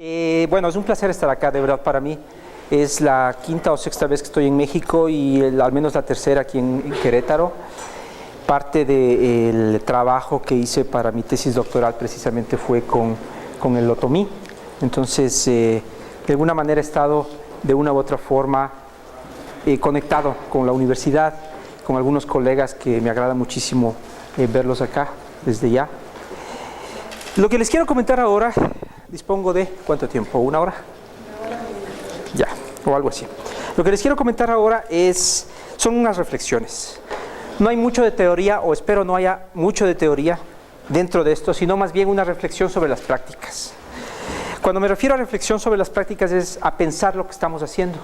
Bueno, es un placer estar acá, de verdad, para mí. Es la quinta o sexta vez que estoy en México y al menos la tercera aquí en Querétaro. Parte del trabajo que hice para mi tesis doctoral precisamente fue con el otomí. Entonces, de alguna manera he estado de una u otra forma conectado con la universidad, con algunos colegas que me agrada muchísimo verlos acá desde ya. Lo que les quiero comentar ahora, dispongo de, ¿cuánto tiempo? ¿Una hora? Ya, o algo así. Lo que les quiero comentar ahora son unas reflexiones. No hay mucho de teoría, o espero no haya mucho de teoría dentro de esto, sino más bien una reflexión sobre las prácticas. Cuando me refiero a reflexión sobre las prácticas es a pensar lo que estamos haciendo,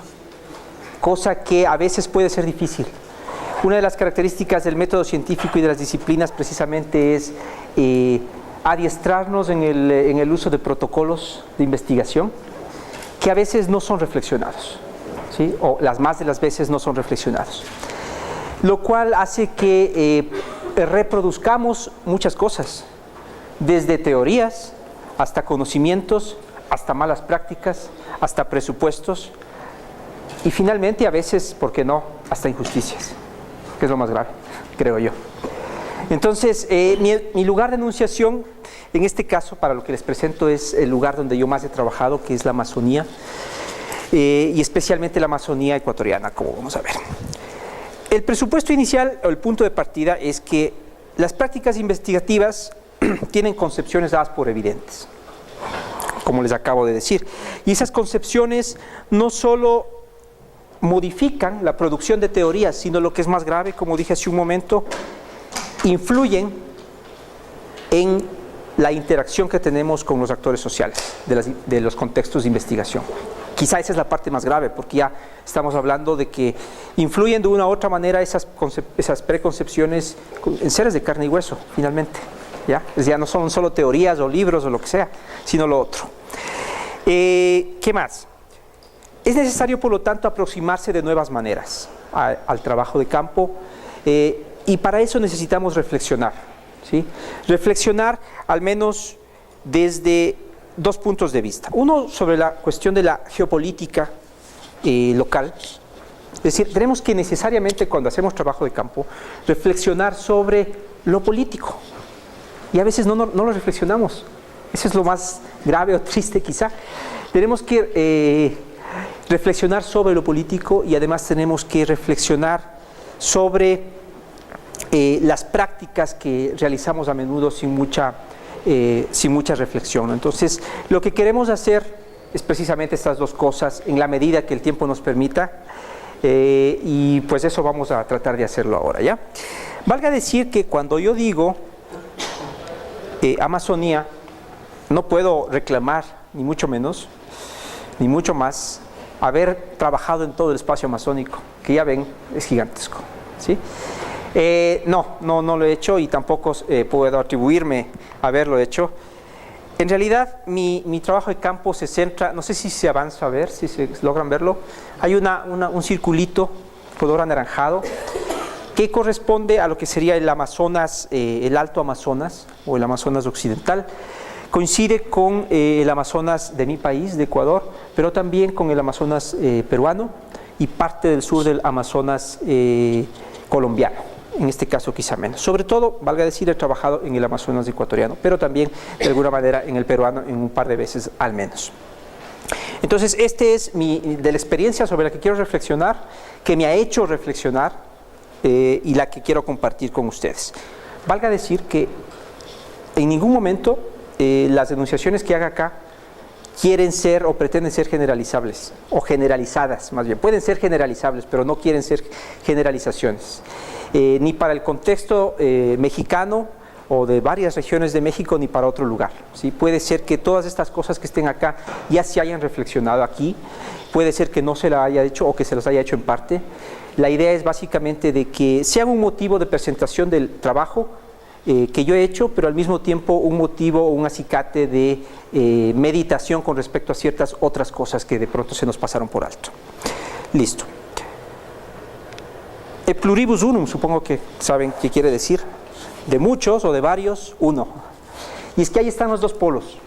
cosa que a veces puede ser difícil. Una de las características del método científico y de las disciplinas precisamente es adiestrarnos en el uso de protocolos de investigación que a veces no son reflexionados, ¿sí? O las más de las veces no son reflexionados, lo cual hace que reproduzcamos muchas cosas, desde teorías hasta conocimientos, hasta malas prácticas, hasta presupuestos y finalmente a veces, ¿por qué no?, hasta injusticias, que es lo más grave, creo yo. Entonces, mi lugar de enunciación, en este caso, para lo que les presento, es el lugar donde yo más he trabajado, que es la Amazonía, y especialmente la Amazonía ecuatoriana, como vamos a ver. El presupuesto inicial, o el punto de partida, es que las prácticas investigativas tienen concepciones dadas por evidentes, como les acabo de decir, y esas concepciones no solo modifican la producción de teorías, sino lo que es más grave, como dije hace un momento, influyen en la interacción que tenemos con los actores sociales de los contextos de investigación. Quizá esa es la parte más grave, porque ya estamos hablando de que influyen de una u otra manera esas preconcepciones en seres de carne y hueso, finalmente. Ya no son solo teorías o libros o lo que sea, sino lo otro. ¿Qué más? Es necesario, por lo tanto, aproximarse de nuevas maneras al trabajo de campo, y para eso necesitamos reflexionar, ¿sí? Reflexionar al menos desde dos puntos de vista. Uno, sobre la cuestión de la geopolítica local. Es decir, tenemos que necesariamente, cuando hacemos trabajo de campo, reflexionar sobre lo político. Y a veces no lo reflexionamos. Eso es lo más grave o triste quizá. Tenemos que reflexionar sobre lo político y además tenemos que reflexionar sobre las prácticas que realizamos a menudo sin mucha reflexión, ¿no? Entonces, lo que queremos hacer es precisamente estas dos cosas en la medida que el tiempo nos permita, y pues eso vamos a tratar de hacerlo ahora, ¿ya? Valga decir que cuando yo digo Amazonía, no puedo reclamar, ni mucho menos, ni mucho más, haber trabajado en todo el espacio amazónico, que ya ven, es gigantesco, ¿sí? No lo he hecho y tampoco puedo atribuirme a haberlo hecho. En realidad, mi trabajo de campo se centra, no sé si se avanza a ver, si se logran verlo, hay un circulito color anaranjado que corresponde a lo que sería el Amazonas, el Alto Amazonas o el Amazonas Occidental. Coincide con el Amazonas de mi país, de Ecuador, pero también con el Amazonas peruano y parte del sur del Amazonas colombiano. En este caso quizá menos. Sobre todo, valga decir, he trabajado en el Amazonas ecuatoriano, pero también de alguna manera en el peruano en un par de veces al menos. Entonces, este es de la experiencia sobre la que quiero reflexionar, que me ha hecho reflexionar y la que quiero compartir con ustedes. Valga decir que en ningún momento las enunciaciones que haga acá quieren ser o pretenden ser generalizables, o generalizadas más bien. Pueden ser generalizables, pero no quieren ser generalizaciones. Ni para el contexto mexicano o de varias regiones de México, ni para otro lugar, ¿sí? Puede ser que todas estas cosas que estén acá ya se hayan reflexionado aquí, puede ser que no se la haya hecho o que se las haya hecho en parte. La idea es básicamente de que sean un motivo de presentación del trabajo que yo he hecho, pero al mismo tiempo un motivo o un acicate de meditación con respecto a ciertas otras cosas que de pronto se nos pasaron por alto. Listo. E pluribus unum, supongo que saben qué quiere decir. De muchos o de varios, uno. Y es que ahí están los dos polos.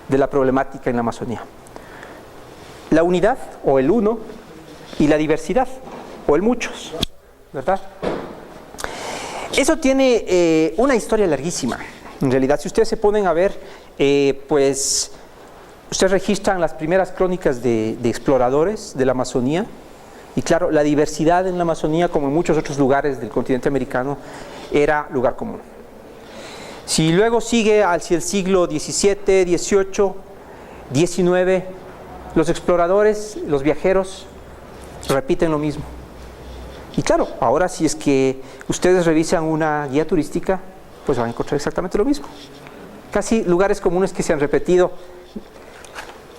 de la problemática en la Amazonía. La unidad, o el uno, y la diversidad, o el muchos, ¿verdad? Eso tiene una historia larguísima. En realidad, si ustedes se ponen a ver, pues ustedes registran las primeras crónicas de exploradores de la Amazonía, y claro, la diversidad en la Amazonía, como en muchos otros lugares del continente americano, era lugar común. Si luego sigue hacia el siglo XVII, XVIII, XIX, los exploradores, los viajeros, repiten lo mismo. Y claro, ahora si es que ustedes revisan una guía turística, pues van a encontrar exactamente lo mismo. Casi lugares comunes que se han repetido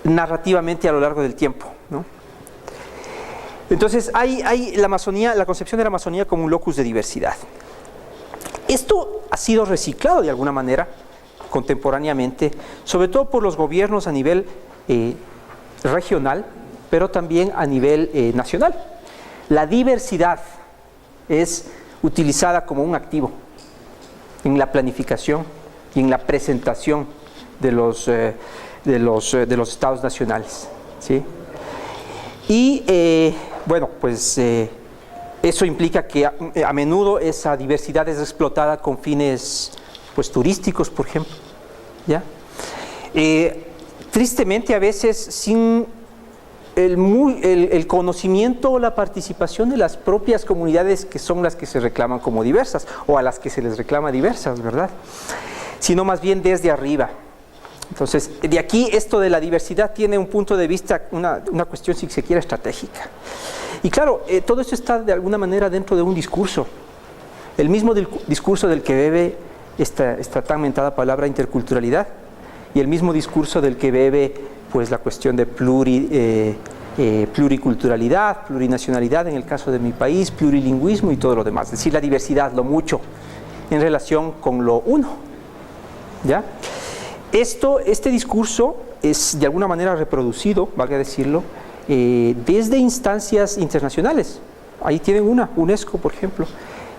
narrativamente a lo largo del tiempo, ¿no? Entonces, hay la Amazonía, la concepción de la Amazonía como un locus de diversidad. Esto ha sido reciclado de alguna manera contemporáneamente, sobre todo por los gobiernos a nivel regional, pero también a nivel nacional. La diversidad es utilizada como un activo en la planificación y en la presentación de los estados nacionales, ¿sí? Y bueno, pues eso implica que a menudo esa diversidad es explotada con fines pues turísticos, por ejemplo, ¿ya? Tristemente a veces sin el conocimiento o la participación de las propias comunidades que son las que se reclaman como diversas, o a las que se les reclama diversas, ¿verdad? Sino más bien desde arriba. Entonces, de aquí esto de la diversidad tiene un punto de vista, una cuestión, si se quiere, estratégica. Y claro, todo esto está de alguna manera dentro de un discurso. El mismo discurso del que bebe esta tan mentada palabra interculturalidad, y el mismo discurso del que bebe pues la cuestión de pluriculturalidad, plurinacionalidad en el caso de mi país, plurilingüismo y todo lo demás. Es decir, la diversidad, lo mucho, en relación con lo uno, ¿ya? Este discurso es de alguna manera reproducido, valga decirlo, desde instancias internacionales. Ahí tienen una, UNESCO, por ejemplo,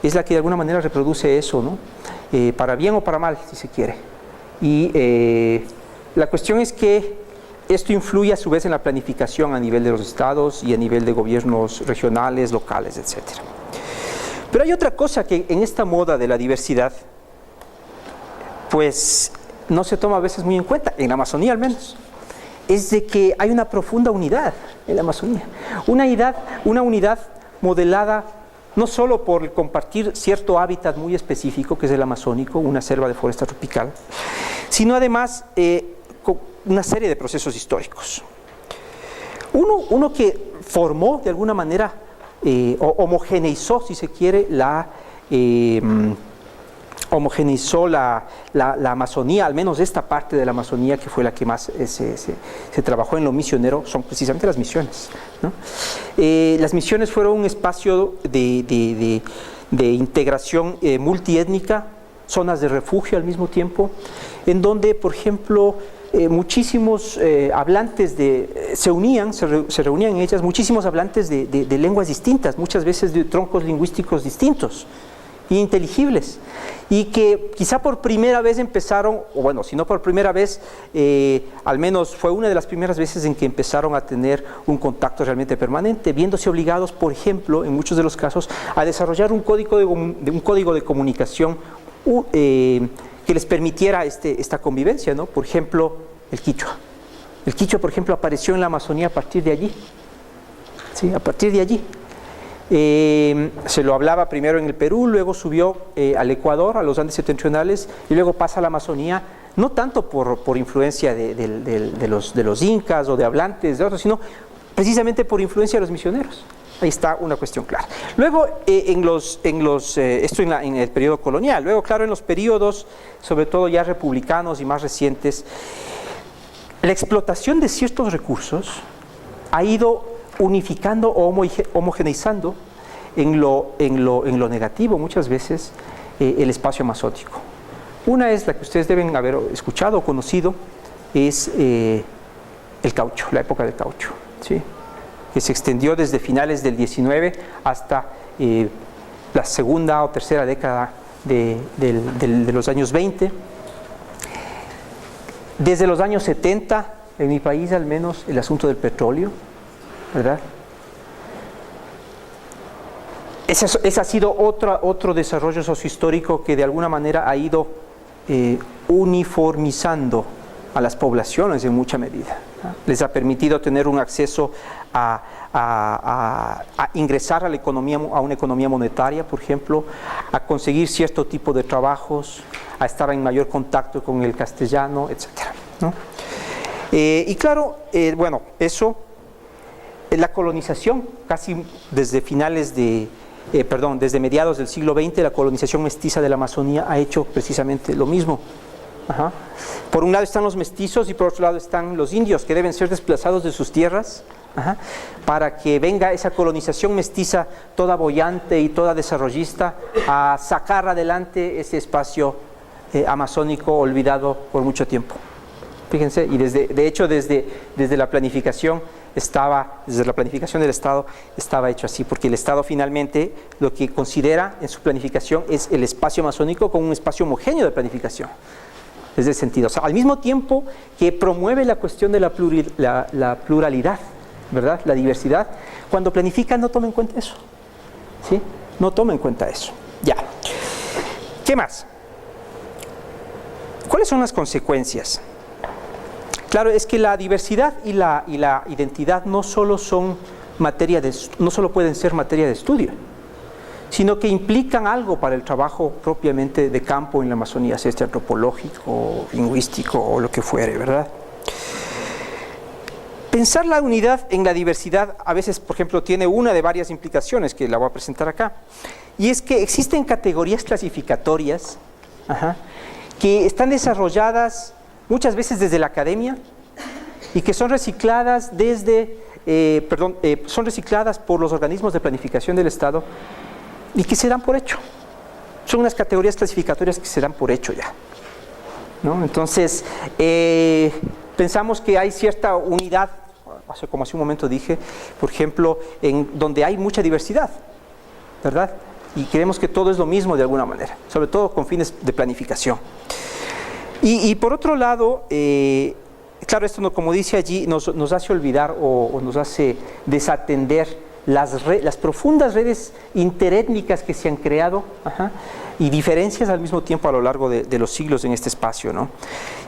es la que de alguna manera reproduce eso, ¿no? Para bien o para mal, si se quiere. Y la cuestión es que esto influye a su vez en la planificación a nivel de los estados y a nivel de gobiernos regionales, locales, etc. Pero hay otra cosa que en esta moda de la diversidad, pues no se toma a veces muy en cuenta, en la Amazonía al menos, es de que hay una profunda unidad en la Amazonía. Una unidad modelada no solo por compartir cierto hábitat muy específico, que es el amazónico, una selva de foresta tropical, sino además con una serie de procesos históricos. Uno que formó de alguna manera, o homogeneizó, si se quiere, la Amazonía, al menos esta parte de la Amazonía que fue la que más se trabajó en lo misionero, son precisamente las misiones, ¿no? Las misiones fueron un espacio de integración multiétnica, zonas de refugio al mismo tiempo, en donde, por ejemplo, muchísimos hablantes se reunían en ellas muchísimos hablantes de lenguas distintas, muchas veces de troncos lingüísticos distintos e inteligibles, y que quizá por primera vez empezaron, o bueno, si no por primera vez, al menos fue una de las primeras veces en que empezaron a tener un contacto realmente permanente, viéndose obligados, por ejemplo, en muchos de los casos, a desarrollar un código de comunicación que les permitiera esta convivencia, ¿no? Por ejemplo, el quichua. El quichua, por ejemplo, apareció en la Amazonía a partir de allí. ¿Sí? A partir de allí. Se lo hablaba primero en el Perú, luego subió al Ecuador, a los Andes septentrionales, y luego pasa a la Amazonía, no tanto por influencia de los incas o de hablantes de otros, sino precisamente por influencia de los misioneros. Ahí está una cuestión clara. Luego, esto en el periodo colonial. Luego, claro, en los periodos, sobre todo ya republicanos y más recientes, la explotación de ciertos recursos ha ido unificando o homogeneizando en lo negativo, muchas veces, el espacio amazónico. Una es la que ustedes deben haber escuchado o conocido, es el caucho, la época del caucho, ¿sí? Que se extendió desde finales del 19 hasta la segunda o tercera década de los años 20. Desde los años 70, en mi país al menos, el asunto del petróleo, ¿verdad? Ese ha sido otro desarrollo sociohistórico que de alguna manera ha ido uniformizando a las poblaciones en mucha medida, ¿no? Les ha permitido tener un acceso a ingresar a la economía, a una economía monetaria, por ejemplo, a conseguir cierto tipo de trabajos, a estar en mayor contacto con el castellano, etcétera, ¿no? Y claro, bueno, eso, la colonización, casi desde desde mediados del siglo XX, la colonización mestiza de la Amazonía ha hecho precisamente lo mismo. Ajá. Por un lado están los mestizos y por otro lado están los indios, que deben ser desplazados de sus tierras, ajá, para que venga esa colonización mestiza toda boyante y toda desarrollista a sacar adelante ese espacio amazónico olvidado por mucho tiempo. Fíjense, y de hecho desde la planificación del Estado estaba hecho así, porque el Estado finalmente lo que considera en su planificación es el espacio amazónico como un espacio homogéneo de planificación. Es ese sentido, o sea, al mismo tiempo que promueve la cuestión de la pluralidad, ¿verdad? La diversidad, cuando planifica no toma en cuenta eso, ¿sí? No toma en cuenta eso. Ya. ¿Qué más? ¿Cuáles son las consecuencias? Claro, es que la diversidad y la identidad no solo pueden ser materia de estudio, sino que implican algo para el trabajo propiamente de campo en la Amazonía, sea este antropológico, lingüístico o lo que fuere, ¿verdad? Pensar la unidad en la diversidad a veces, por ejemplo, tiene una de varias implicaciones que la voy a presentar acá, y es que existen categorías clasificatorias, ajá, que están desarrolladas muchas veces desde la academia y que son recicladas son recicladas por los organismos de planificación del Estado y que se dan por hecho. Son unas categorías clasificatorias que se dan por hecho ya, ¿no? Entonces, pensamos que hay cierta unidad, como hace un momento dije, por ejemplo, en donde hay mucha diversidad, ¿verdad? Y creemos que todo es lo mismo de alguna manera, sobre todo con fines de planificación. Y por otro lado, claro, esto como dice allí, nos hace olvidar o nos hace desatender las profundas redes interétnicas que se han creado, ajá, y diferencias al mismo tiempo a lo largo de los siglos en este espacio, ¿no?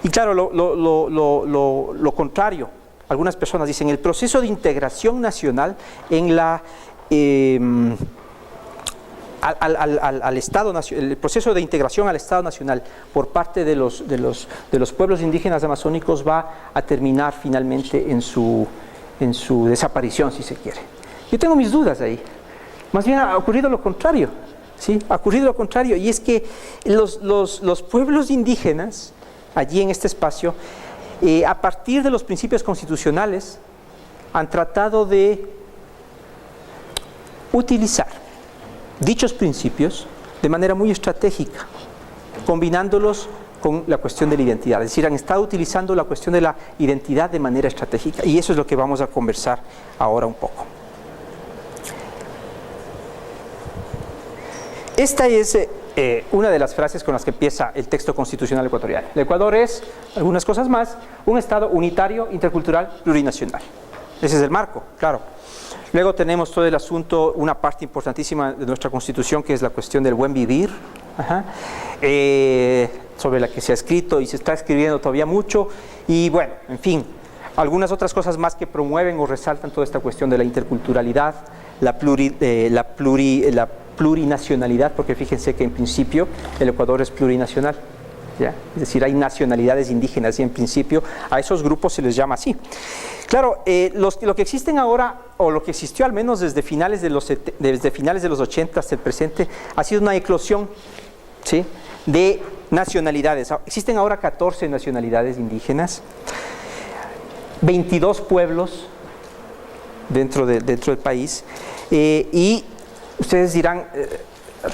Y claro, lo contrario, algunas personas dicen, el proceso de integración nacional en la... al Estado el proceso de integración al Estado Nacional por parte de los pueblos indígenas amazónicos va a terminar finalmente en su desaparición, si se quiere. Yo tengo mis dudas ahí. Más bien ha ocurrido lo contrario, ¿sí? Ha ocurrido lo contrario, y es que los pueblos indígenas allí en este espacio, a partir de los principios constitucionales, han tratado de utilizar dichos principios de manera muy estratégica, combinándolos con la cuestión de la identidad. Es decir, han estado utilizando la cuestión de la identidad de manera estratégica, y eso es lo que vamos a conversar ahora un poco. Esta es una de las frases con las que empieza el texto constitucional ecuatoriano. El Ecuador es, algunas cosas más, un Estado unitario, intercultural, plurinacional. Ese es el marco, claro. Luego tenemos todo el asunto, una parte importantísima de nuestra Constitución, que es la cuestión del buen vivir, ajá, sobre la que se ha escrito y se está escribiendo todavía mucho, y bueno, en fin, algunas otras cosas más que promueven o resaltan toda esta cuestión de la interculturalidad, la plurinacionalidad, porque fíjense que en principio el Ecuador es plurinacional, ¿ya? Es decir, hay nacionalidades indígenas y en principio a esos grupos se les llama así. Claro, lo que existen ahora, o lo que existió al menos desde finales de los 80 hasta el presente, ha sido una eclosión, ¿sí?, de nacionalidades. Existen ahora 14 nacionalidades indígenas, 22 pueblos dentro del país, y ustedes dirán,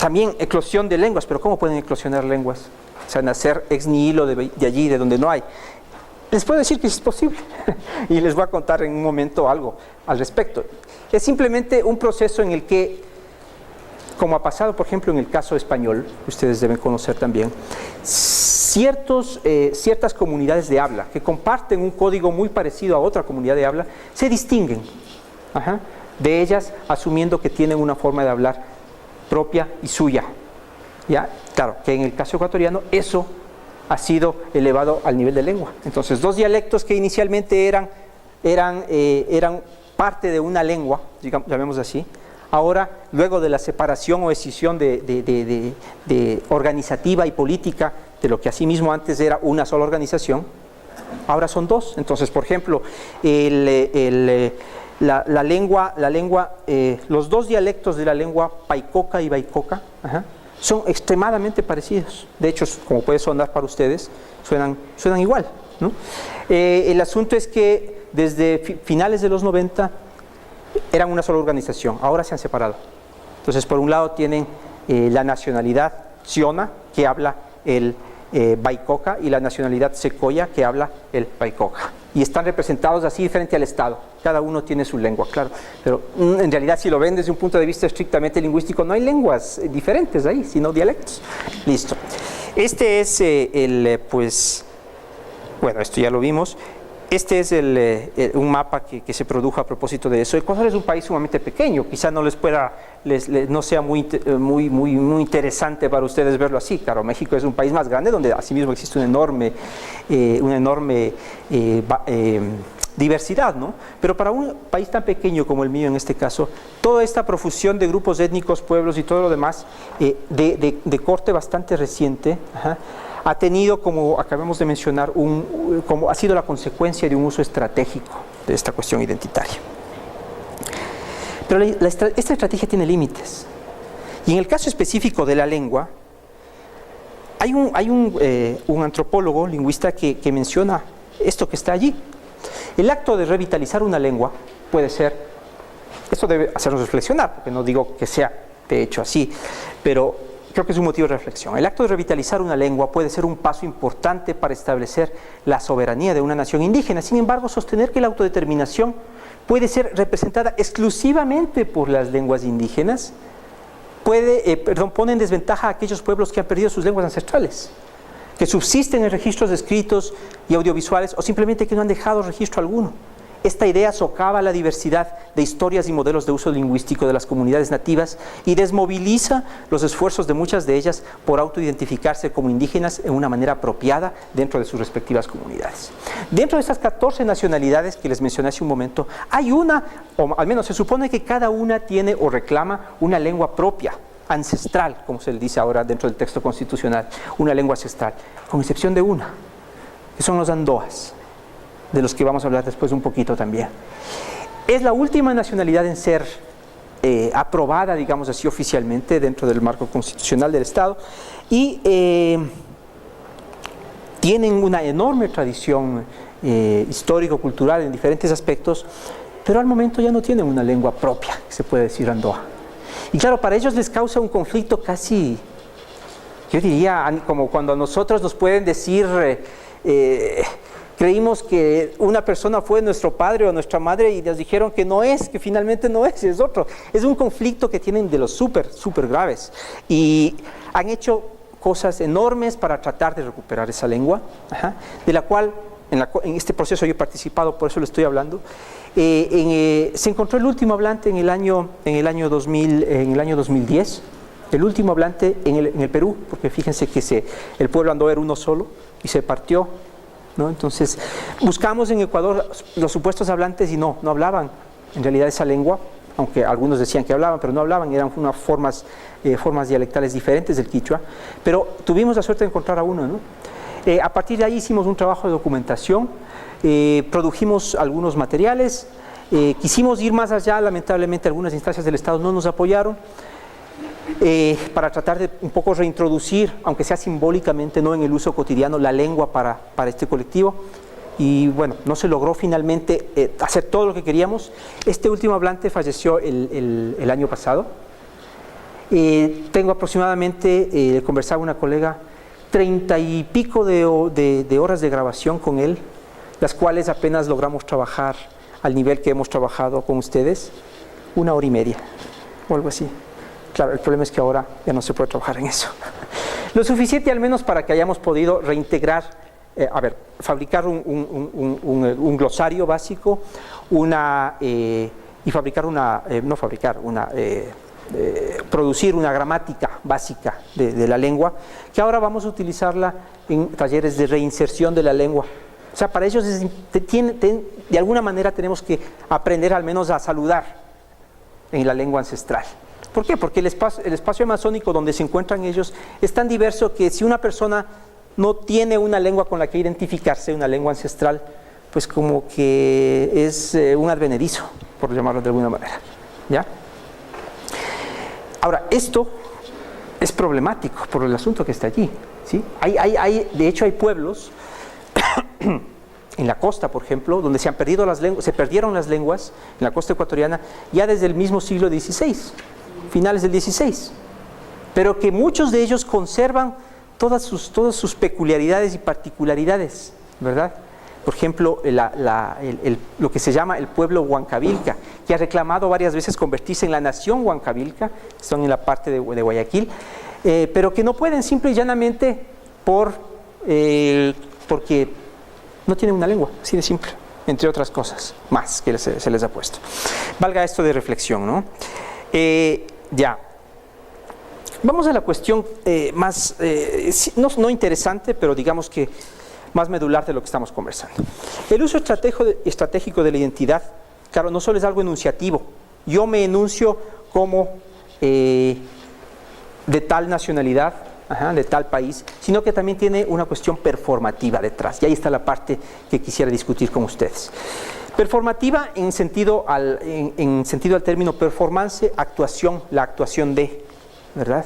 también eclosión de lenguas, pero ¿cómo pueden eclosionar lenguas? O sea, nacer ex nihilo de allí, de donde no hay. Les puedo decir que es posible y les voy a contar en un momento algo al respecto. Es simplemente un proceso en el que como ha pasado, por ejemplo, en el caso español, que ustedes deben conocer también, ciertas comunidades de habla que comparten un código muy parecido a otra comunidad de habla, se distinguen de ellas, asumiendo que tienen una forma de hablar propia y suya. ¿Ya? Claro, que en el caso ecuatoriano eso ha sido elevado al nivel de lengua. Entonces, dos dialectos que inicialmente eran parte de una lengua, digamos, llamémoslo así, ahora, luego de la separación o escisión de organizativa y política de lo que asimismo antes era una sola organización, ahora son dos. Entonces, por ejemplo, la lengua, los dos dialectos de la lengua paicoca y baicoca son extremadamente parecidos. De hecho, como puede sonar para ustedes, suenan igual, ¿no? El asunto es que desde finales de los 90 eran una sola organización, ahora se han separado. Entonces, por un lado tienen la nacionalidad Xiona, que habla el baicoca, y la nacionalidad secoya, que habla el baicoca. Y están representados así frente al Estado. Cada uno tiene su lengua, claro. Pero en realidad, si lo ven desde un punto de vista estrictamente lingüístico, no hay lenguas diferentes ahí, sino dialectos. Listo. Este es bueno, esto ya lo vimos. Este es un mapa que se produjo a propósito de eso. Ecuador es un país sumamente pequeño, quizá no no sea muy interesante para ustedes verlo así. Claro, México es un país más grande donde asimismo existe una enorme diversidad, ¿no? Pero para un país tan pequeño como el mío en este caso, toda esta profusión de grupos étnicos, pueblos y todo lo demás, de corte bastante reciente, ha tenido, como acabamos de mencionar, como ha sido la consecuencia de un uso estratégico de esta cuestión identitaria. Pero esta estrategia tiene límites. Y en el caso específico de la lengua, hay un antropólogo, lingüista, que menciona esto que está allí. El acto de revitalizar una lengua puede ser, esto debe hacernos reflexionar, porque no digo que sea de hecho así, pero creo que es un motivo de reflexión. El acto de revitalizar una lengua puede ser un paso importante para establecer la soberanía de una nación indígena. Sin embargo, sostener que la autodeterminación puede ser representada exclusivamente por las lenguas indígenas pone en desventaja a aquellos pueblos que han perdido sus lenguas ancestrales, que subsisten en registros escritos y audiovisuales o simplemente que no han dejado registro alguno. Esta idea socava la diversidad de historias y modelos de uso lingüístico de las comunidades nativas y desmoviliza los esfuerzos de muchas de ellas por autoidentificarse como indígenas en una manera apropiada dentro de sus respectivas comunidades. Dentro de estas 14 nacionalidades que les mencioné hace un momento, hay una, o al menos se supone que cada una tiene o reclama una lengua propia, ancestral, como se le dice ahora dentro del texto constitucional, una lengua ancestral, con excepción de una, que son los andoas, de los que vamos a hablar después un poquito también. Es la última nacionalidad en ser aprobada, digamos así, oficialmente dentro del marco constitucional del Estado y tienen una enorme tradición histórico-cultural en diferentes aspectos, pero al momento ya no tienen una lengua propia, que se puede decir andoa. Y claro, para ellos les causa un conflicto casi, yo diría, como cuando a nosotros nos pueden decir creímos que una persona fue nuestro padre o nuestra madre y nos dijeron que no es, que finalmente no es otro. Es un conflicto que tienen de los súper graves y han hecho cosas enormes para tratar de recuperar esa lengua, de la cual en este proceso yo he participado, por eso le estoy hablando. Se encontró el último hablante en el año 2010, el último hablante en el Perú, porque fíjense que el pueblo andó era uno solo y se partió, ¿no? Entonces buscamos en Ecuador los supuestos hablantes y no hablaban en realidad esa lengua, aunque algunos decían que hablaban, pero no hablaban, eran unas formas dialectales diferentes del quichua, pero tuvimos la suerte de encontrar a uno, ¿no? A partir de ahí hicimos un trabajo de documentación, produjimos algunos materiales, quisimos ir más allá, lamentablemente algunas instancias del Estado no nos apoyaron, para tratar de un poco reintroducir, aunque sea simbólicamente, no en el uso cotidiano, la lengua para este colectivo. Y bueno, no se logró finalmente hacer todo lo que queríamos. Este último hablante falleció el año pasado. Tengo aproximadamente, conversaba una colega, 30 y pico de horas de grabación con él, las cuales apenas logramos trabajar al nivel que hemos trabajado con ustedes, 1 hora y media o algo así. Claro, el problema es que ahora ya no se puede trabajar en eso. Lo suficiente al menos para que hayamos podido reintegrar, fabricar un glosario básico, producir una gramática básica de la lengua, que ahora vamos a utilizarla en talleres de reinserción de la lengua. O sea, para ellos de alguna manera tenemos que aprender al menos a saludar en la lengua ancestral. ¿Por qué? Porque el espacio amazónico donde se encuentran ellos es tan diverso que si una persona no tiene una lengua con la que identificarse, una lengua ancestral, pues como que es un advenedizo, por llamarlo de alguna manera, ¿ya? Ahora, esto es problemático por el asunto que está allí, ¿sí? De hecho, hay pueblos en la costa, por ejemplo, donde se perdieron las lenguas, en la costa ecuatoriana, ya desde el mismo siglo XVI, finales del XVI, pero que muchos de ellos conservan todas sus peculiaridades y particularidades, ¿verdad? Por ejemplo, lo que se llama el pueblo Huancavilca, que ha reclamado varias veces convertirse en la nación Huancavilca, están en la parte de Guayaquil, pero que no pueden simple y llanamente porque no tienen una lengua, así de simple, entre otras cosas más que se les ha puesto. Valga esto de reflexión, ¿no? Ya. Vamos a la cuestión más, no interesante, pero digamos que más medular de lo que estamos conversando. El uso estratégico de la identidad, claro, no solo es algo enunciativo. Yo me enuncio como de tal nacionalidad, de tal país, sino que también tiene una cuestión performativa detrás. Y ahí está la parte que quisiera discutir con ustedes. Performativa en sentido al término performance, actuación, la actuación de, ¿verdad?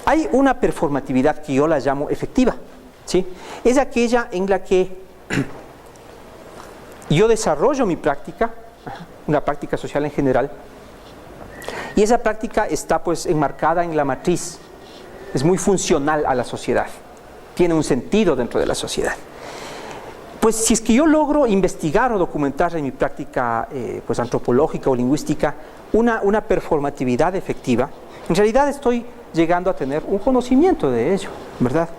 Hay una performatividad que yo la llamo efectiva, ¿sí? Es aquella en la que yo desarrollo mi práctica, una práctica social en general, y esa práctica está pues enmarcada en la matriz, es muy funcional a la sociedad, tiene un sentido dentro de la sociedad. Pues si es que yo logro investigar o documentar en mi práctica pues antropológica o lingüística una performatividad efectiva, en realidad estoy llegando a tener un conocimiento de ello, ¿verdad?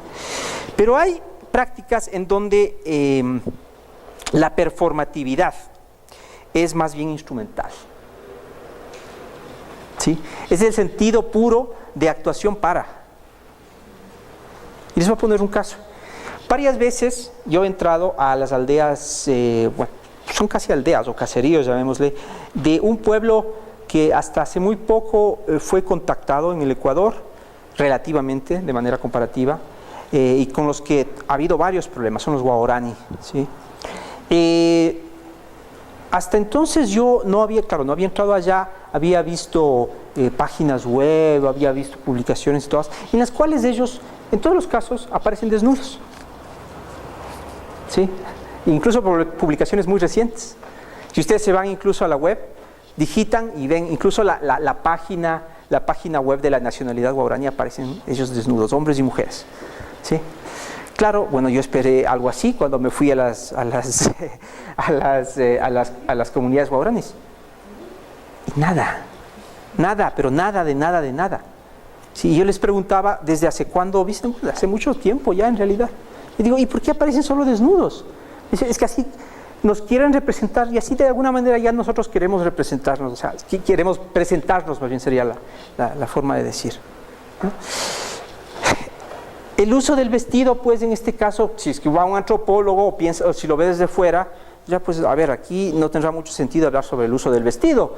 Pero hay prácticas en donde la performatividad es más bien instrumental, ¿sí? Es el sentido puro de actuación para. Y les voy a poner un caso. Varias veces yo he entrado a las aldeas, bueno, son casi aldeas o caseríos, llamémosle, de un pueblo que hasta hace muy poco fue contactado en el Ecuador, relativamente, de manera comparativa, y con los que ha habido varios problemas, son los Guarani, ¿sí? Hasta entonces yo no había entrado allá, había visto páginas web, había visto publicaciones y todas, en las cuales ellos, en todos los casos, aparecen desnudos, ¿sí? Incluso por publicaciones muy recientes. Si ustedes se van incluso a la web, digitan y ven incluso la página web de la nacionalidad guaraní, aparecen ellos desnudos, hombres y mujeres, ¿sí? Claro, bueno, yo esperé algo así cuando me fui a las comunidades guaraníes. Y nada, pero nada de nada. Sí, yo les preguntaba, ¿desde hace cuándo visten? Hace mucho tiempo ya en realidad. Y digo, ¿y por qué aparecen solo desnudos? Es que así nos quieren representar y así de alguna manera ya nosotros queremos representarnos, o sea, queremos presentarnos, más bien sería la forma de decir, ¿no? El uso del vestido, pues en este caso, si es que va un antropólogo o piensa, o si lo ve desde fuera, ya pues a ver, aquí no tendrá mucho sentido hablar sobre el uso del vestido,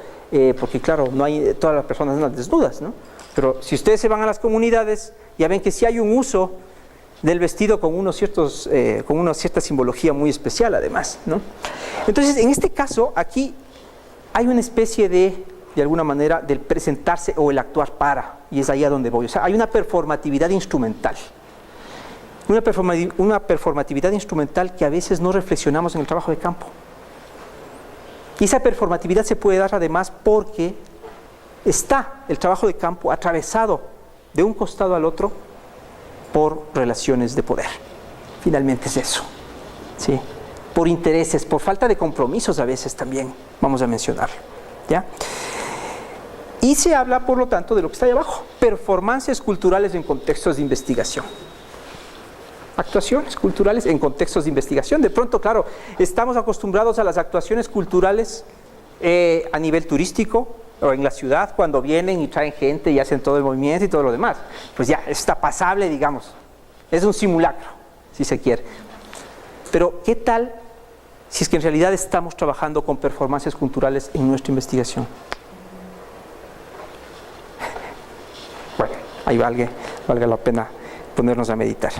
porque claro, no hay, todas las personas andan desnudas, ¿no? Pero si ustedes se van a las comunidades, ya ven que sí hay un uso del vestido con una cierta simbología muy especial además, ¿no? Entonces, en este caso, aquí hay una especie de alguna manera, del presentarse o el actuar para, y es ahí a donde voy. O sea, hay una performatividad instrumental. Una performatividad instrumental que a veces no reflexionamos en el trabajo de campo. Y esa performatividad se puede dar además porque está el trabajo de campo atravesado de un costado al otro por relaciones de poder. Finalmente es eso, ¿sí? Por intereses, por falta de compromisos a veces también, vamos a mencionarlo, ¿ya? Y se habla, por lo tanto, de lo que está ahí abajo, performances culturales en contextos de investigación. Actuaciones culturales en contextos de investigación. De pronto, claro, estamos acostumbrados a las actuaciones culturales a nivel turístico o en la ciudad, cuando vienen y traen gente y hacen todo el movimiento y todo lo demás. Pues ya, está pasable, digamos. Es un simulacro, si se quiere. Pero, ¿qué tal si es que en realidad estamos trabajando con performances culturales en nuestra investigación? Bueno, ahí valga la pena ponernos a meditar.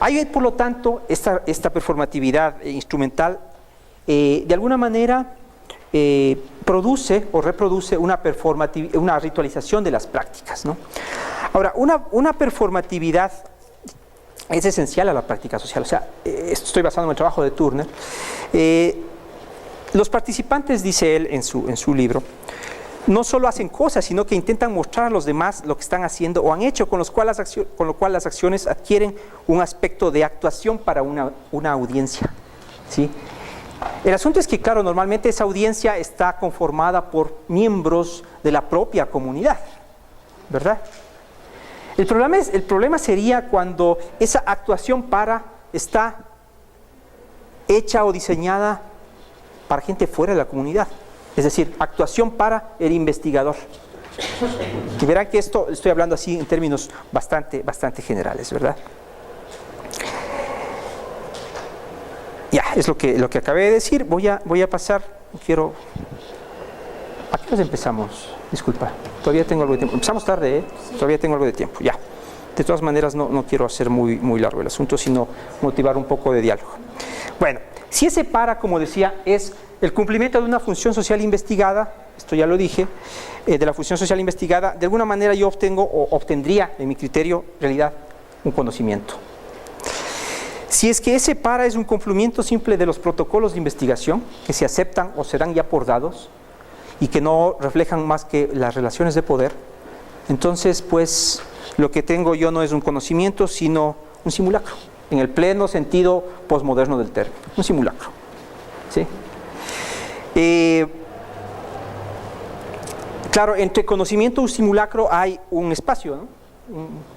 Hay, por lo tanto, esta performatividad instrumental de alguna manera produce o reproduce una ritualización de las prácticas, ¿no? Ahora, una performatividad es esencial a la práctica social. O sea, estoy basado en el trabajo de Turner. Los participantes, dice él en su libro, no solo hacen cosas, sino que intentan mostrar a los demás lo que están haciendo o han hecho, con lo cual las acciones adquieren un aspecto de actuación para una audiencia, ¿sí? El asunto es que, claro, normalmente esa audiencia está conformada por miembros de la propia comunidad, ¿verdad? El problema sería cuando esa actuación está hecha o diseñada para gente fuera de la comunidad. Es decir, actuación para el investigador. Y verán que esto estoy hablando así en términos bastante generales, ¿verdad? Ya, es lo que acabé de decir. Voy a pasar, ¿a qué hora empezamos? Disculpa, todavía tengo algo de tiempo. Empezamos tarde, ¿eh? Todavía tengo algo de tiempo, ya. De todas maneras, no quiero hacer muy largo el asunto, sino motivar un poco de diálogo. Bueno, si ese como decía, es el cumplimiento de una función social investigada, esto ya lo dije, de la función social investigada, de alguna manera yo obtendría, en mi criterio, en realidad, un conocimiento. Si es que ese es un cumplimiento simple de los protocolos de investigación, que se aceptan o serán ya por dados, y que no reflejan más que las relaciones de poder, entonces, pues, lo que tengo yo no es un conocimiento, sino un simulacro, en el pleno sentido posmoderno del término, un simulacro, ¿sí? Claro, entre conocimiento y simulacro hay un espacio, ¿no?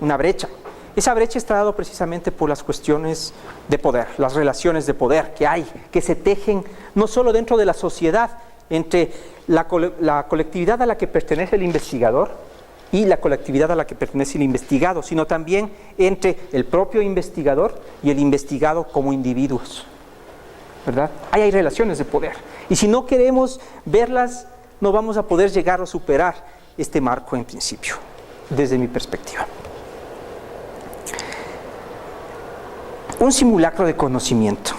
Una brecha. Esa brecha está dada precisamente por las cuestiones de poder, las relaciones de poder que se tejen no solo dentro de la sociedad, entre la colectividad a la que pertenece el investigador y la colectividad a la que pertenece el investigado, sino también entre el propio investigador y el investigado como individuos, ¿verdad? Hay relaciones de poder. Y si no queremos verlas, no vamos a poder llegar a superar este marco en principio, desde mi perspectiva. Un simulacro de conocimiento.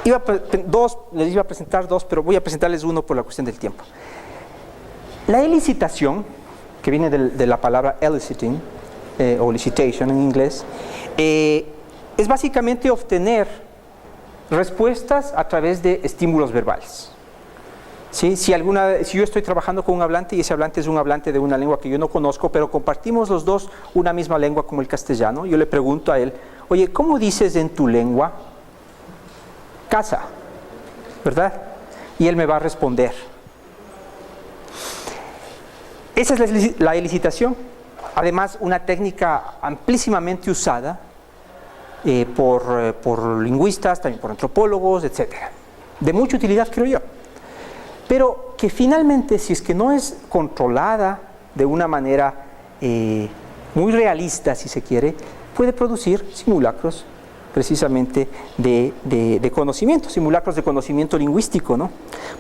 Les iba a presentar dos, pero voy a presentarles uno por la cuestión del tiempo. La elicitación, que viene de la palabra eliciting, o licitation en inglés, es básicamente obtener respuestas a través de estímulos verbales. ¿Sí? Si yo estoy trabajando con un hablante y ese hablante es un hablante de una lengua que yo no conozco, pero compartimos los dos una misma lengua como el castellano, yo le pregunto a él, oye, ¿cómo dices en tu lengua casa? ¿Verdad? Y él me va a responder. Esa es la elicitación. Además, una técnica amplísimamente usada por lingüistas, también por antropólogos, etc. De mucha utilidad, creo yo. Pero que finalmente, si es que no es controlada de una manera muy realista, si se quiere, puede producir simulacros precisamente de conocimiento, simulacros de conocimiento lingüístico, ¿no?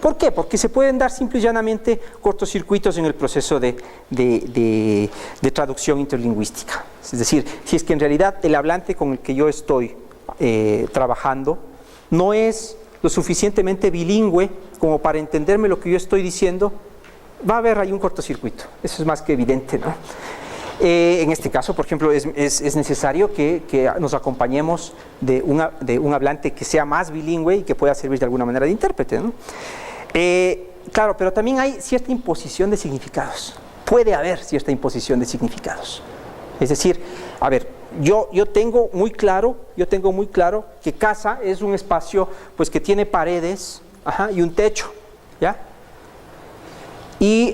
¿Por qué? Porque se pueden dar simple y llanamente cortocircuitos en el proceso de traducción interlingüística. Es decir, si es que en realidad el hablante con el que yo estoy trabajando no es lo suficientemente bilingüe como para entenderme lo que yo estoy diciendo, va a haber ahí un cortocircuito. Eso es más que evidente, ¿no? En este caso, por ejemplo, es necesario que nos acompañemos de un hablante que sea más bilingüe y que pueda servir de alguna manera de intérprete, ¿no? Claro, pero también hay cierta imposición de significados. Puede haber cierta imposición de significados. Es decir, a ver, yo tengo muy claro que casa es un espacio pues que tiene paredes y un techo, ¿ya? Y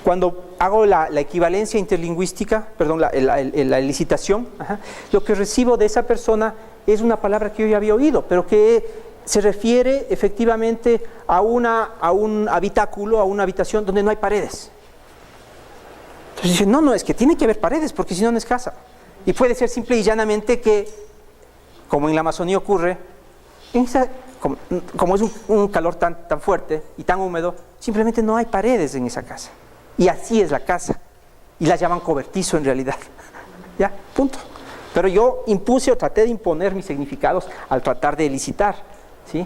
Cuando hago la equivalencia interlingüística, perdón, la elicitación, lo que recibo de esa persona es una palabra que yo ya había oído, pero que se refiere efectivamente a un habitáculo, a una habitación donde no hay paredes. Entonces dicen, no, es que tiene que haber paredes, porque si no, no es casa. Y puede ser simple y llanamente que, como en la Amazonía ocurre, como es un calor tan fuerte y tan húmedo, simplemente no hay paredes en esa casa. Y así es la casa. Y la llaman cobertizo en realidad. Ya, punto. Pero yo impuse o traté de imponer mis significados al tratar de elicitar, ¿sí?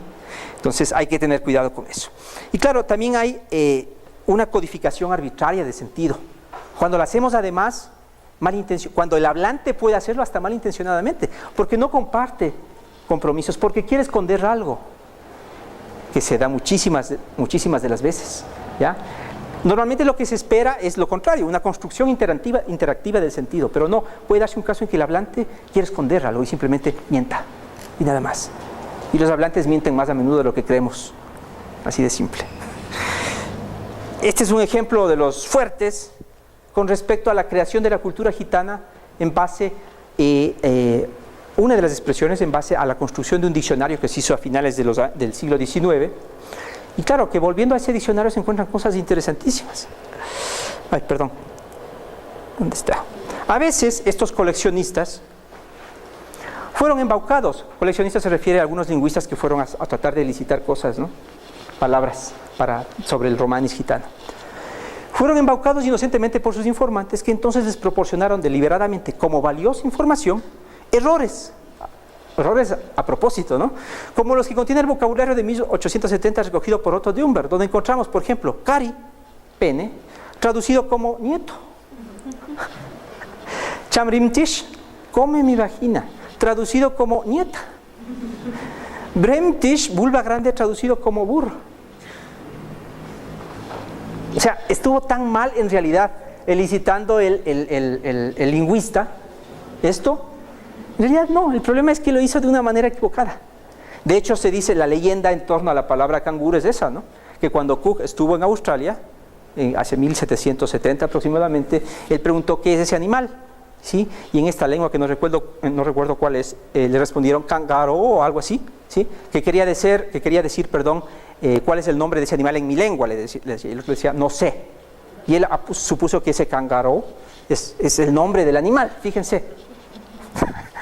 Entonces hay que tener cuidado con eso. Y claro, también hay una codificación arbitraria de sentido. Cuando lo hacemos además, cuando el hablante puede hacerlo hasta malintencionadamente, porque no comparte compromisos, porque quiere esconder algo, que se da muchísimas de las veces, ¿ya? Normalmente lo que se espera es lo contrario, una construcción interactiva del sentido, pero no, puede darse un caso en que el hablante quiere esconder algo y simplemente mienta, y nada más. Y los hablantes mienten más a menudo de lo que creemos, así de simple. Este es un ejemplo de los fuertes con respecto a la creación de la cultura gitana en base, una de las expresiones en base a la construcción de un diccionario que se hizo a finales del siglo XIX. Y claro, que volviendo a ese diccionario se encuentran cosas interesantísimas. Ay, perdón. ¿Dónde está? A veces estos coleccionistas fueron embaucados. Coleccionistas se refiere a algunos lingüistas que fueron a tratar de elicitar cosas, ¿no? Palabras sobre el romanis gitano. Fueron embaucados inocentemente por sus informantes, que entonces les proporcionaron deliberadamente, como valiosa información, errores a propósito, ¿no? Como los que contiene el vocabulario de 1870 recogido por Otto de Humbert, donde encontramos, por ejemplo, cari, pene, traducido como nieto. Chamrimtish, come mi vagina, traducido como nieta. Bremtish, vulva grande, traducido como burro. O sea, estuvo tan mal en realidad elicitando el lingüista esto. En realidad no, el problema es que lo hizo de una manera equivocada. De hecho, se dice, la leyenda en torno a la palabra canguro es esa, ¿no? Que cuando Cook estuvo en Australia, hace 1770 aproximadamente, él preguntó qué es ese animal, ¿sí? Y en esta lengua que no recuerdo cuál es, le respondieron kangaroo o algo así, ¿sí? Que quería decir, cuál es el nombre de ese animal en mi lengua, le decía, no sé. Y él supuso que ese kangaroo es el nombre del animal, fíjense.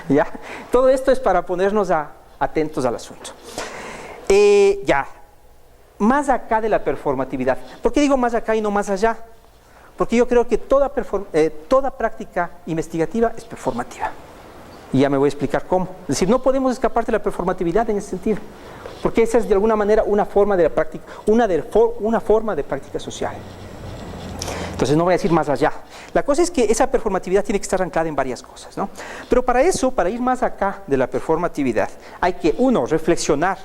¿Ya? Todo esto es para ponernos atentos al asunto. Más acá de la performatividad. ¿Por qué digo más acá y no más allá? Porque yo creo que toda práctica investigativa es performativa. Y ya me voy a explicar cómo. Es decir, no podemos escapar de la performatividad en ese sentido. Porque esa es de alguna manera una forma de práctica, una forma de práctica social. Entonces no voy a decir más allá. La cosa es que esa performatividad tiene que estar anclada en varias cosas, ¿no? Pero para eso, para ir más acá de la performatividad, hay que, uno, reflexionar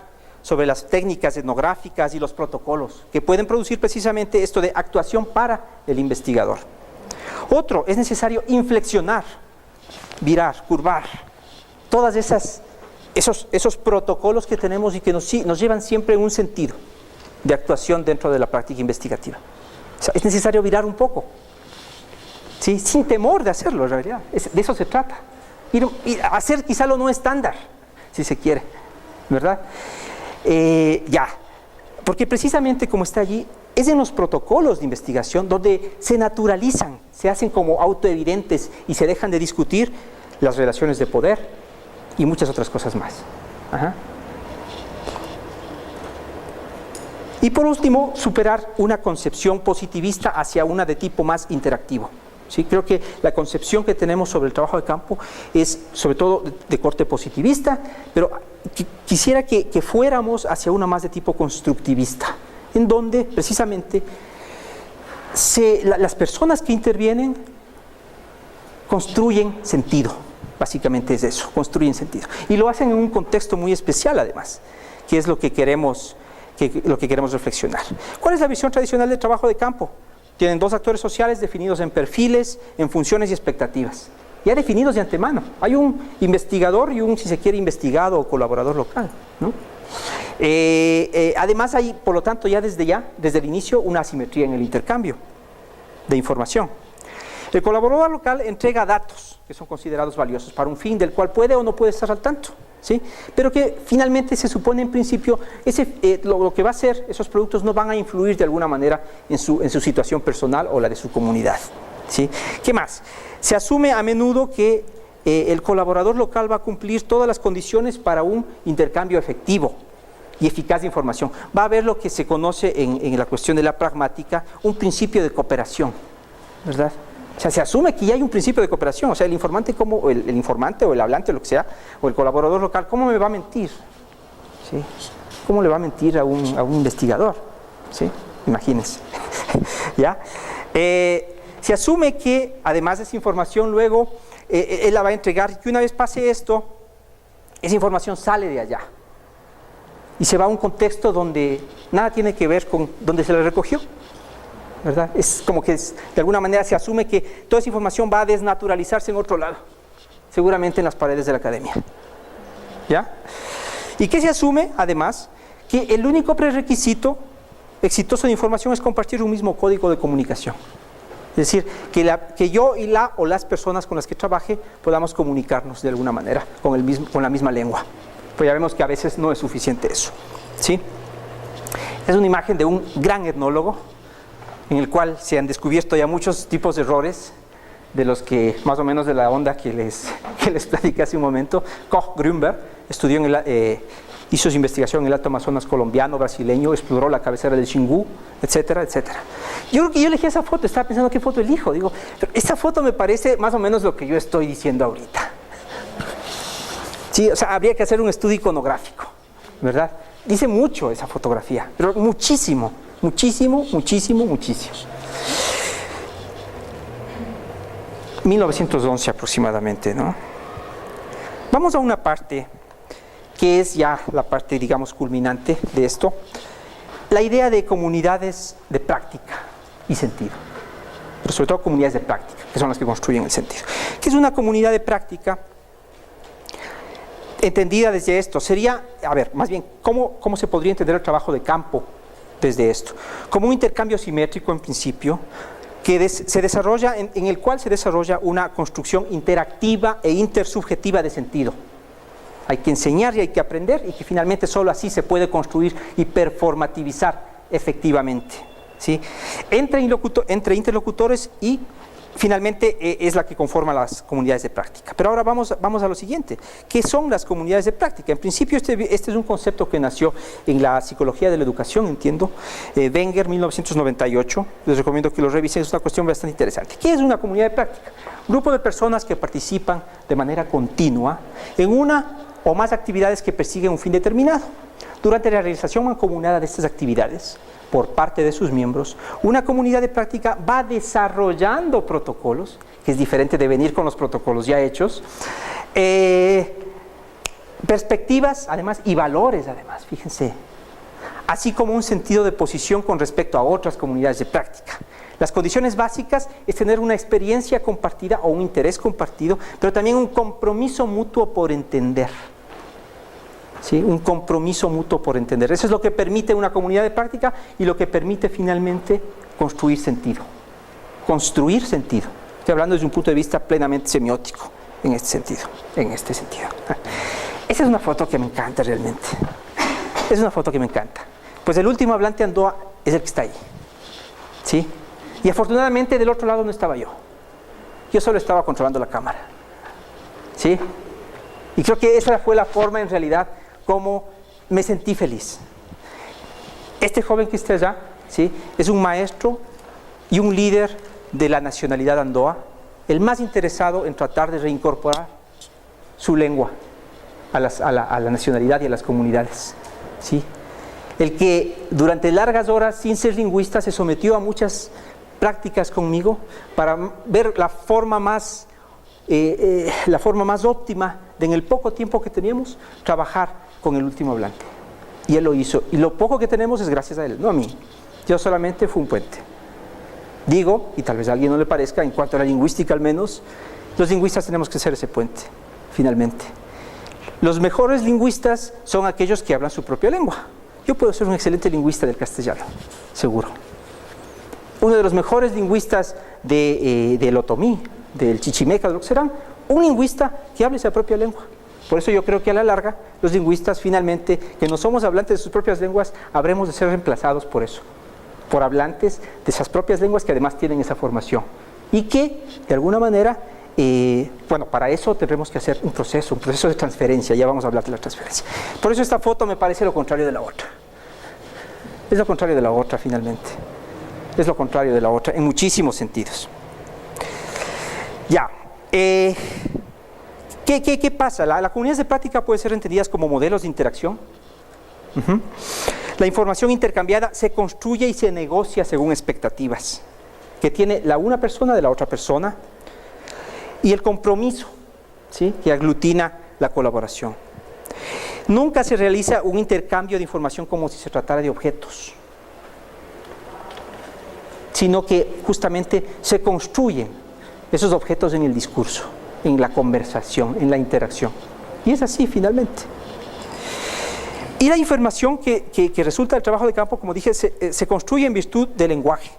sobre las técnicas etnográficas y los protocolos que pueden producir precisamente esto de actuación para el investigador. Otro, es necesario inflexionar, virar, curvar, todas esos protocolos que tenemos y que nos llevan siempre en un sentido de actuación dentro de la práctica investigativa. O sea, es necesario virar un poco, ¿sí? Sin temor de hacerlo, en realidad. De eso se trata. Ir hacer quizá lo no estándar, si se quiere, ¿verdad? Porque precisamente como está allí, es en los protocolos de investigación donde se naturalizan, se hacen como autoevidentes y se dejan de discutir las relaciones de poder y muchas otras cosas más. Ajá. Y por último, superar una concepción positivista hacia una de tipo más interactivo. ¿Sí? Creo que la concepción que tenemos sobre el trabajo de campo es sobre todo de corte positivista, pero quisiera que fuéramos hacia una más de tipo constructivista, en donde precisamente las personas que intervienen construyen sentido. Básicamente es eso, construyen sentido. Y lo hacen en un contexto muy especial además, que es lo que queremos reflexionar. ¿Cuál es la visión tradicional del trabajo de campo? Tienen dos actores sociales definidos en perfiles, en funciones y expectativas. Ya definidos de antemano. Hay un investigador y un, si se quiere, investigado o colaborador local, ¿no? Además hay, por lo tanto, desde el inicio, una asimetría en el intercambio. de información. El colaborador local entrega datos que son considerados valiosos para un fin del cual puede o no puede estar al tanto, ¿sí? Pero que finalmente se supone en principio lo que va a hacer, esos productos no van a influir de alguna manera en su situación personal o la de su comunidad, ¿sí? ¿Qué más? Se asume a menudo que el colaborador local va a cumplir todas las condiciones para un intercambio efectivo y eficaz de información. Va a haber lo que se conoce en la cuestión de la pragmática, un principio de cooperación, ¿verdad? O sea, se asume que ya hay un principio de cooperación. O sea, el informante o el hablante o lo que sea, o el colaborador local, ¿cómo me va a mentir? ¿Sí? ¿Cómo le va a mentir a un investigador? ¿Sí? Imagínense. ¿Ya? Se asume que, además de esa información, luego él la va a entregar, y una vez pase esto, esa información sale de allá y se va a un contexto donde nada tiene que ver con donde se la recogió, ¿verdad? Es como que de alguna manera se asume que toda esa información va a desnaturalizarse en otro lado, seguramente en las paredes de la academia. ¿Ya? ¿Y qué se asume? Además, que el único prerequisito exitoso de información es compartir un mismo código de comunicación. Es decir, que yo y las personas con las que trabaje podamos comunicarnos de alguna manera con la misma lengua. Pues ya vemos que a veces no es suficiente eso, ¿sí? Es una imagen de un gran etnólogo en el cual se han descubierto ya muchos tipos de errores, de los que más o menos de la onda que les platiqué hace un momento. Koch Grünberg estudió hizo su investigación en el Alto Amazonas colombiano, brasileño, exploró la cabecera del Xingu, etcétera, etcétera. Yo creo que yo elegí esa foto, estaba pensando qué foto elijo, digo, pero esa foto me parece más o menos lo que yo estoy diciendo ahorita. Sí, o sea, habría que hacer un estudio iconográfico, ¿verdad? Dice mucho esa fotografía, pero muchísimo, muchísimo, muchísimo, muchísimo. 1911 aproximadamente, ¿no? Vamos a una parte que es ya la parte, digamos, culminante de esto, la idea de comunidades de práctica y sentido, pero sobre todo comunidades de práctica, que son las que construyen el sentido. ¿Qué es una comunidad de práctica? Entendida desde esto, sería, más bien, ¿cómo se podría entender el trabajo de campo desde esto? Como un intercambio simétrico, en principio, que se desarrolla, en el cual se desarrolla una construcción interactiva e intersubjetiva de sentido. Hay que enseñar y hay que aprender, y que finalmente solo así se puede construir y performativizar efectivamente, ¿sí? Entre interlocutores, y finalmente es la que conforma las comunidades de práctica. Pero ahora vamos a lo siguiente. ¿Qué son las comunidades de práctica? En principio este es un concepto que nació en la psicología de la educación, entiendo. Wenger, 1998. Les recomiendo que lo revisen, es una cuestión bastante interesante. ¿Qué es una comunidad de práctica? Un grupo de personas que participan de manera continua en una o más actividades que persiguen un fin determinado. Durante la realización mancomunada de estas actividades, por parte de sus miembros, una comunidad de práctica va desarrollando protocolos, que es diferente de venir con los protocolos ya hechos, perspectivas además y valores además, fíjense, así como un sentido de posición con respecto a otras comunidades de práctica. Las condiciones básicas es tener una experiencia compartida o un interés compartido, pero también un compromiso mutuo por entender. ¿Sí? Un compromiso mutuo por entender. Eso es lo que permite una comunidad de práctica y lo que permite finalmente construir sentido. Construir sentido. Estoy hablando desde un punto de vista plenamente semiótico en este sentido. Esa es una foto que me encanta realmente. Es una foto que me encanta. Pues el último hablante Andoa es el que está ahí. ¿Sí? Y afortunadamente del otro lado no estaba yo. Yo solo estaba controlando la cámara. ¿Sí? Y creo que esa fue la forma en realidad como me sentí feliz. Este joven que está allá, ¿sí? Es un maestro y un líder de la nacionalidad Andoa, el más interesado en tratar de reincorporar su lengua a la nacionalidad y a las comunidades, ¿sí? El que durante largas horas, sin ser lingüista, se sometió a muchas prácticas conmigo para ver la forma más óptima de, en el poco tiempo que teníamos, trabajar con el último hablante. Y él lo hizo. Y lo poco que tenemos es gracias a él, no a mí. Yo solamente fui un puente. Digo, y tal vez a alguien no le parezca, en cuanto a la lingüística al menos, los lingüistas tenemos que ser ese puente, finalmente. Los mejores lingüistas son aquellos que hablan su propia lengua. Yo puedo ser un excelente lingüista del castellano, seguro. uno de los mejores lingüistas del otomí, del chichimeca, de lo que serán, un lingüista que hable esa propia lengua. Por eso yo creo que a la larga, los lingüistas finalmente, que no somos hablantes de sus propias lenguas, habremos de ser reemplazados por eso, por hablantes de esas propias lenguas que además tienen esa formación. Y que, de alguna manera, bueno, para eso tendremos que hacer un proceso de transferencia, ya vamos a hablar de la transferencia. Por eso esta foto me parece lo contrario de la otra. Es lo contrario de la otra, finalmente. Es lo contrario de la otra, en muchísimos sentidos. Ya. ¿Qué pasa? Las comunidades de práctica pueden ser entendidas como modelos de interacción. La información intercambiada se construye y se negocia según expectativas que tiene la una persona de la otra persona, y el compromiso, ¿sí?, que aglutina la colaboración. Nunca se realiza un intercambio de información como si se tratara de objetos, sino que justamente se construyen esos objetos en el discurso, en la conversación, en la interacción. Y es así finalmente. Y la información que resulta del trabajo de campo, como dije, se construye en virtud del lenguaje.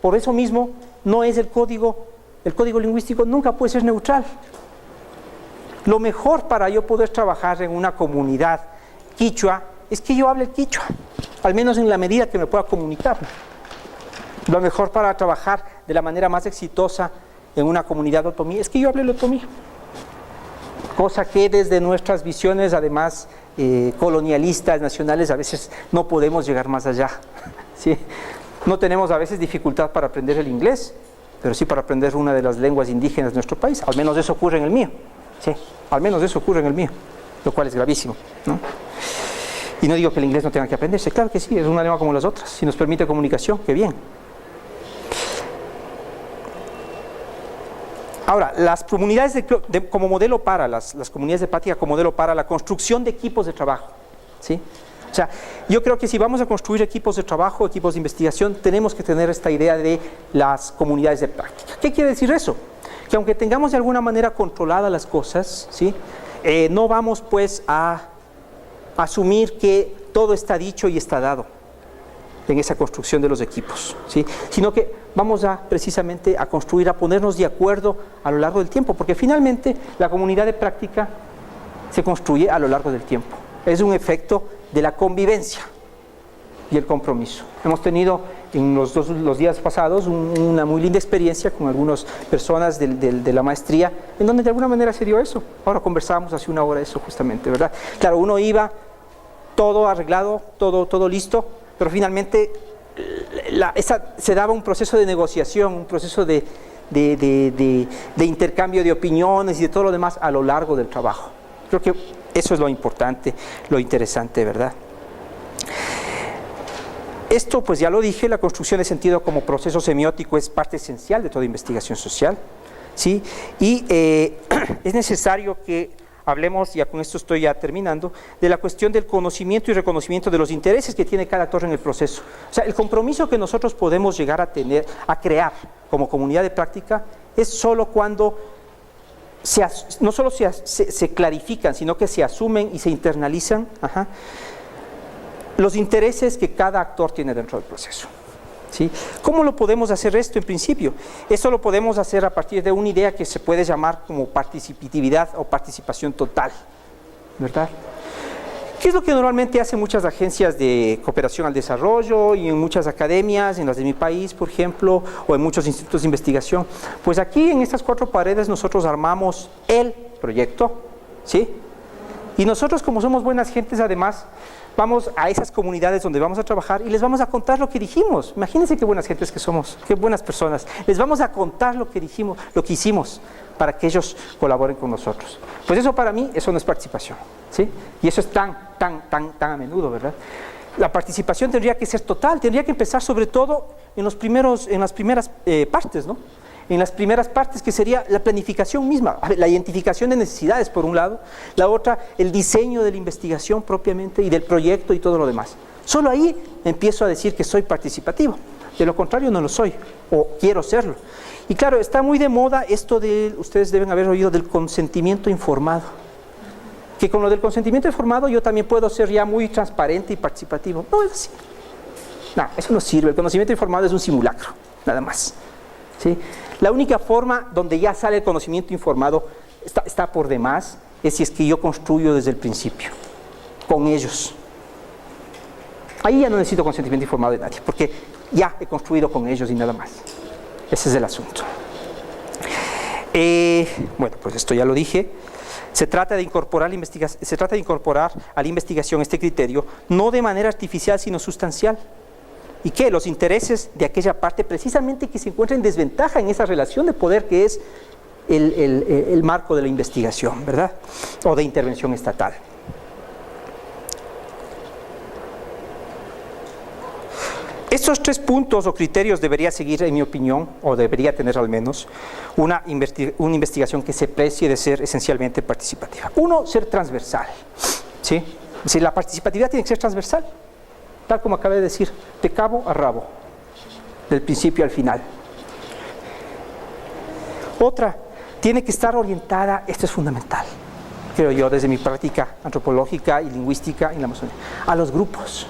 Por eso mismo no es el código lingüístico nunca puede ser neutral. Lo mejor para yo poder trabajar en una comunidad quichua es que yo hable el quichua, al menos en la medida que me pueda comunicar. Lo mejor para trabajar de la manera más exitosa en una comunidad otomí es que yo hable el otomí. Cosa que desde nuestras visiones, además colonialistas, nacionales, a veces no podemos llegar más allá. ¿Sí? No tenemos a veces dificultad para aprender el inglés, pero sí para aprender una de las lenguas indígenas de nuestro país. Al menos eso ocurre en el mío. Sí, al menos eso ocurre en el mío, lo cual es gravísimo, ¿no? Y no digo que el inglés no tenga que aprenderse, claro que sí, es una lengua como las otras. Si nos permite comunicación, qué bien. Ahora, las comunidades como modelo para, las comunidades de práctica como modelo para la construcción de equipos de trabajo, ¿sí? O sea, yo creo que si vamos a construir equipos de trabajo, equipos de investigación, tenemos que tener esta idea de las comunidades de práctica. ¿Qué quiere decir eso? Que aunque tengamos de alguna manera controladas las cosas, ¿sí?, no vamos pues a asumir que todo está dicho y está dado en esa construcción de los equipos, ¿sí?, sino que vamos precisamente a construir, a ponernos de acuerdo a lo largo del tiempo, porque finalmente la comunidad de práctica se construye a lo largo del tiempo. Es un efecto de la convivencia y el compromiso. Hemos tenido en los días pasados una muy linda experiencia con algunas personas de la maestría, en donde de alguna manera se dio eso. Ahora conversábamos hace una hora eso justamente, ¿verdad? Claro, uno iba todo arreglado, todo listo, pero finalmente se daba un proceso de negociación, un proceso de intercambio de opiniones y de todo lo demás a lo largo del trabajo. Creo que eso es lo importante, lo interesante, ¿verdad? Esto, pues ya lo dije, la construcción de sentido como proceso semiótico es parte esencial de toda investigación social, ¿sí? Y es necesario que hablemos, ya con esto estoy ya terminando, de la cuestión del conocimiento y reconocimiento de los intereses que tiene cada actor en el proceso. O sea, el compromiso que nosotros podemos llegar a tener, a crear como comunidad de práctica, es solo cuando no solo se clarifican, sino que se asumen y se internalizan los intereses que cada actor tiene dentro del proceso, ¿sí? ¿Cómo lo podemos hacer esto en principio? Esto lo podemos hacer a partir de una idea que se puede llamar como participatividad o participación total, ¿verdad? ¿Qué es lo que normalmente hacen muchas agencias de cooperación al desarrollo y en muchas academias, en las de mi país, por ejemplo, o en muchos institutos de investigación? Pues aquí en estas 4 paredes nosotros armamos el proyecto, ¿sí? Y nosotros, como somos buenas gentes, además, vamos a esas comunidades donde vamos a trabajar y les vamos a contar lo que dijimos. Imagínense qué buenas gentes que somos, qué buenas personas. Les vamos a contar lo que dijimos, lo que hicimos, para que ellos colaboren con nosotros. Pues eso para mí, eso no es participación, ¿sí? Y eso es tan a menudo, ¿verdad? La participación tendría que ser total, tendría que empezar sobre todo en las primeras partes, ¿no? En las primeras partes, que sería la planificación misma, la identificación de necesidades por un lado, la otra, el diseño de la investigación propiamente y del proyecto y todo lo demás. Solo ahí empiezo a decir que soy participativo, de lo contrario no lo soy, o quiero serlo. Y claro, está muy de moda esto ustedes deben haber oído del consentimiento informado, que con lo del consentimiento informado yo también puedo ser ya muy transparente y participativo. No es así. No, eso no sirve, el conocimiento informado es un simulacro. nada más. ¿Sí? La única forma donde ya sale el conocimiento informado está por demás es si es que yo construyo desde el principio, con ellos. Ahí ya no necesito consentimiento informado de nadie, porque ya he construido con ellos y nada más. Ese es el asunto. Bueno, pues esto ya lo dije. Se trata de incorporar a la investigación este criterio, no de manera artificial, sino sustancial. ¿Y qué? Los intereses de aquella parte precisamente que se encuentra en desventaja en esa relación de poder que es el marco de la investigación, ¿verdad? O de intervención estatal. Estos 3 puntos o criterios debería seguir, en mi opinión, o debería tener al menos, una investigación que se precie de ser esencialmente participativa. Uno, ser transversal, ¿sí? Es decir, la participatividad tiene que ser transversal, tal como acabé de decir, de cabo a rabo, del principio al final. Otra, tiene que estar orientada, esto es fundamental, creo yo, desde mi práctica antropológica y lingüística en la Amazonía, a los grupos.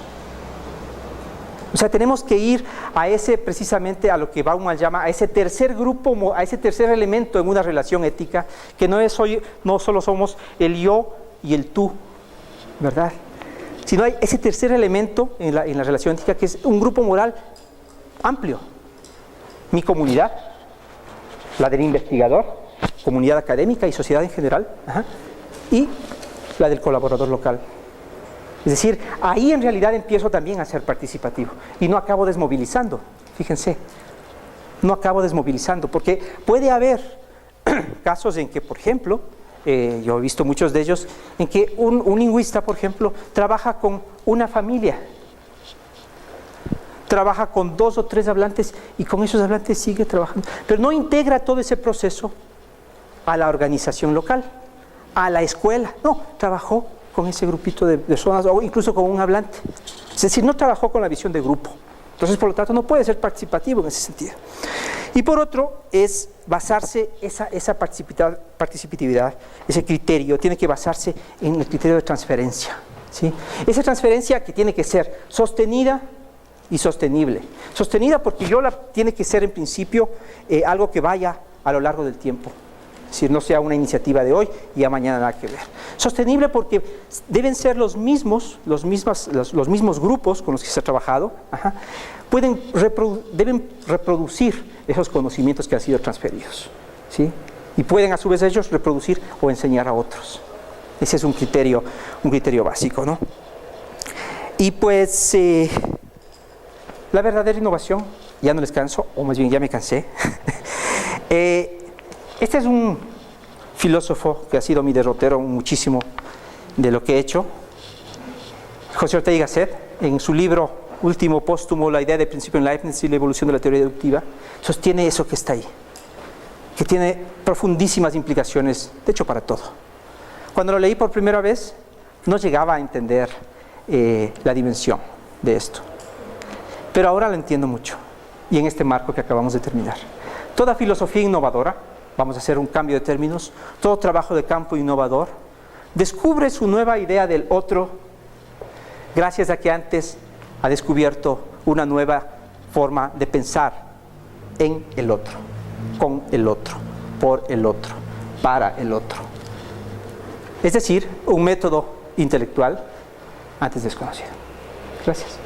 O sea, tenemos que ir a ese, precisamente a lo que Bauman llama, a ese tercer grupo, a ese tercer elemento en una relación ética, que no solo somos el yo y el tú, ¿verdad? Sino hay ese tercer elemento en la relación ética, que es un grupo moral amplio. Mi comunidad, la del investigador, comunidad académica y sociedad en general, y la del colaborador local. Es decir, ahí en realidad empiezo también a ser participativo y no acabo desmovilizando, fíjense, no acabo desmovilizando, porque puede haber casos en que, por ejemplo, yo he visto muchos de ellos, en que un lingüista, por ejemplo, trabaja con una familia, trabaja con 2 o 3 hablantes y con esos hablantes sigue trabajando, pero no integra todo ese proceso a la organización local, a la escuela, no, trabajó con ese grupito de personas o incluso con un hablante. Es decir, no trabajó con la visión de grupo. Entonces, por lo tanto, no puede ser participativo en ese sentido. Y por otro, es basarse esa participatividad, ese criterio, tiene que basarse en el criterio de transferencia, ¿sí? Esa transferencia que tiene que ser sostenida y sostenible. Sostenida porque tiene que ser en principio algo que vaya a lo largo del tiempo. Es decir, no sea una iniciativa de hoy y ya mañana nada que ver. Sostenible porque deben ser los mismos grupos con los que se ha trabajado, deben reproducir esos conocimientos que han sido transferidos, ¿sí? Y pueden a su vez ellos reproducir o enseñar a otros. Ese es un criterio básico, ¿no? Y pues la verdadera innovación, ya no les canso, o más bien ya me cansé. Este es un filósofo que ha sido mi derrotero muchísimo de lo que he hecho, José Ortega y Gasset, en su libro último póstumo, La idea de principio en Leibniz y la evolución de la teoría deductiva, sostiene eso que está ahí, que tiene profundísimas implicaciones, de hecho para todo. Cuando lo leí por primera vez, no llegaba a entender la dimensión de esto, pero ahora lo entiendo mucho, y en este marco que acabamos de terminar. Toda filosofía innovadora, vamos a hacer un cambio de términos, todo trabajo de campo innovador, descubre su nueva idea del otro gracias a que antes ha descubierto una nueva forma de pensar en el otro, con el otro, por el otro, para el otro. Es decir, un método intelectual antes desconocido. Gracias.